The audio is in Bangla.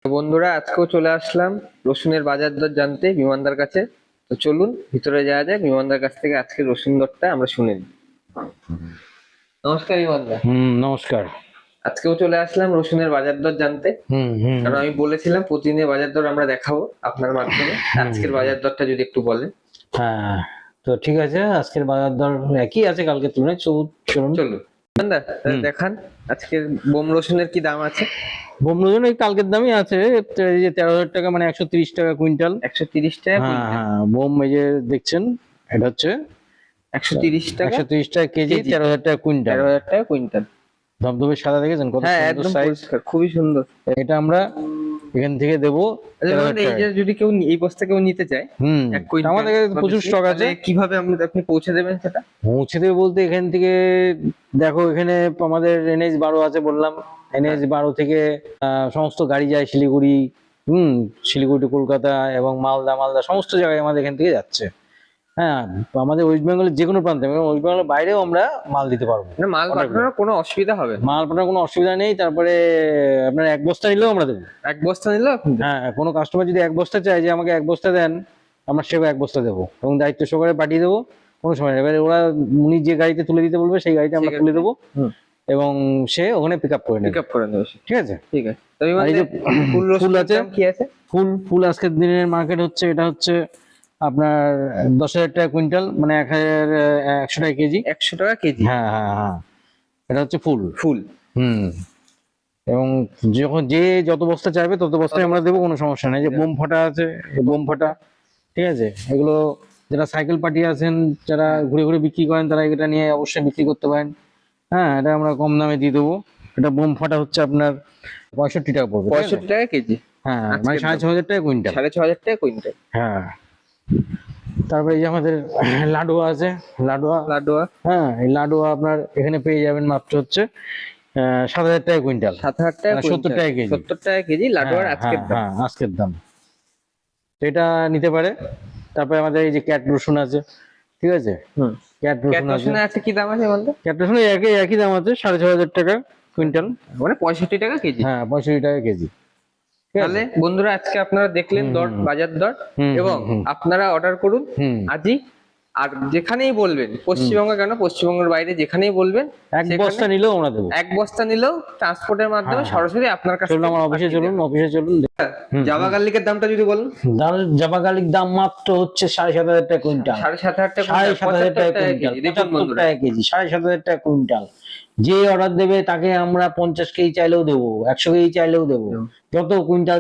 তো বন্ধুরা, আজকেও চলে আসলাম রসুনের বাজার দর জানতে বিমানদার কাছে। তো চলুন ভিতরে যাওয়া যাক, বিমানদার কাছ থেকে আজকে রসুন দরটা আমরা শুনে নিই। নমস্কার বিমানদা। নমস্কার। আজকেও চলে আসলাম রসুনের বাজার দর জানতে, কারণ আমি বলেছিলাম প্রতিদিনের বাজার দর আমরা দেখাবো আপনার মাধ্যমে। আজকের বাজার দরটা যদি একটু বলেন। হ্যাঁ, তো ঠিক আছে, আজকের বাজার দর একই আছে কালকের তুলনায়। চলুন চলুন বিমানদা, তাহলে দেখান আজকের বোম রসুনের কি দাম আছে। বোম রসুন এই কালকের দামই আছে, এই যে 13,000 টাকা, মানে 130 টাকা কুইন্টাল। 130 টাকা হ্যাঁ কুইন্টাল। হ্যাঁ, বোম এই যে দেখছেন, এটা হচ্ছে 130 টাকা 130 টাকা কেজি, 13,000 টাকা কুইন্টাল। 13,000 টাকা কুইন্টাল। ধবধবে সাদা দেখেছেন কত হ্যাঁ, সুন্দর একদম সাইজ। পরিষ্কার, খুবই সুন্দর। এটা আমরা এখান থেকে দেবো আচ্ছা 13,000 বিমানদা, এই যে টাকায়। যদি কেউ এই বস্তা কেউ নিতে চায়, এক কুইন্টাল আমাদের কাছে বা প্রচুর বেশি, স্টক আছে। তাহলে কিভাবে আপনি পৌঁছে দেবেন সেটা? পৌঁছে দেবে বলতে এখান থেকে দেখো, এখানে আমাদের NH-12 আছে বললাম। NH-12 থেকে সমস্ত গাড়ি যায় শিলিগুড়ি, শিলিগুড়ি to কলকাতা এবং মালদা সমস্ত জায়গায় আমাদের এখান থেকে যাচ্ছে। হ্যাঁ, আমাদের ওয়েস্ট বেঙ্গলের যে কোনো প্রান্তে, ওয়েস্ট বেঙ্গলের বাইরেও আমরা মাল দিতে পারবো। না, মাল পাঠানোর কোনো অসুবিধা হবে না? মাল পাঠানোর কোনো অসুবিধা নেই। তারপরে আপনার এক বস্তা নিলেও আমরা দেবো। এক বস্তা নিলেও আপনি দেবেন? হ্যাঁ, কোনো কাস্টমার যদি এক বস্তা চায় যে আমাকে এক বস্তা দেন, আমরা সেও এক বস্তা দেবো এবং দায়িত্ব সহকারে পাঠিয়ে দেবো। কোনো সময় নেই। এবারে উনি যে গাড়িতে তুলে দিতে বলবে সেই গাড়িতে আমরা তুলে দেবো এবং সে ওখানে পিক আপ করে নেবে। পিক আপ করে নেবে, ঠিক আছে। ঠিক আছে। তো বিমানদা, এই যে ফুল রসুন আছে কি আছে? ফুল আজকের দিনের মার্কেট হচ্ছে, এটা হচ্ছে আপনার 10,000 টাকা কুইন্টাল, মানে 1,100 টাকা কেজি। 100 টাকা কেজি? হ্যাঁ হ্যাঁ হ্যাঁ, এটা হচ্ছে ফুল। ফুল। এবং যখন যে যত বস্তা চাইবে তত বস্তায় আমরা দেবো, কোনো সমস্যা নেই। যে বোম ফাটা আছে, বোম ফাটা, ঠিক আছে। এগুলো যারা সাইকেল পার্টি আছেন, যারা ঘুরে ঘুরে বিক্রি করেন, তারা এটা নিয়ে অবশ্যই বিক্রি করতে পারেন। হ্যাঁ, এটা আমরা কম দামে দিয়ে দেবো। এটা বোম ফাটা হচ্ছে আপনার 65 টাকা পড়বে। 65 টাকা কেজি? হ্যাঁ, মানে 6,500 টাকা কুইন্টাল। 6,500 টাকা কুইন্টাল। হ্যাঁ, তারপরে এই যে আমাদের লাডুয়া আছে, লাডুয়া। হ্যাঁ, এই লাডুয়া আপনার এখানে পেয়ে যাবেন মাত্র হচ্ছে 7,000 টাকা কুইন্টাল। 7,000 টাকা 70 টাকা কেজি। 70 টাকা কেজি লাডুয়ার আজকের দাম। হ্যাঁ, আজকের দাম। তো এটা নিতে পারে। তারপরে আমাদের এই যে ক্যাট রসুন আছে, ঠিক আছে। ক্যাট রসুন আছে কি দাম আছে বলতো? ক্যাট রসুন একই দাম আছে, 6,500 টাকা কুইন্টাল, মানে 65 টাকা কেজি? হ্যাঁ, 65 টাকা কেজি। তাহলে বন্ধুরা, আজকে আপনারা দেখলেন দর, বাজার দর, এবং আপনারা অর্ডার করুন আজই। আর যেখানেই বলবেন, পশ্চিমবঙ্গ কেন, পশ্চিমবঙ্গের বাইরে যেখানেই বলবেন, এক বস্তা নিলেও আমরা দেবো। এক বস্তা নিলেও ট্রান্সপোর্টের মাধ্যমে সরাসরি আপনার কাছে। চলুন আমার অফিসে চলুন। জাভা গার্লিকের দামটা যদি বলেন। জাভা গার্লিক দাম মাত্র হচ্ছে 7,500 টাকা কুইন্টাল। 7,500 টাকা? 7,500 টাকা কুইন্টাল, 75 টাকা কেজি, 7,500 টাকা কুইন্টাল। যে অর্ডার দেবে তাকে আমরা 50 কেজি চাইলেও দেবো, 100 কেজি চাইলেও দেবো, যত কুইন্টাল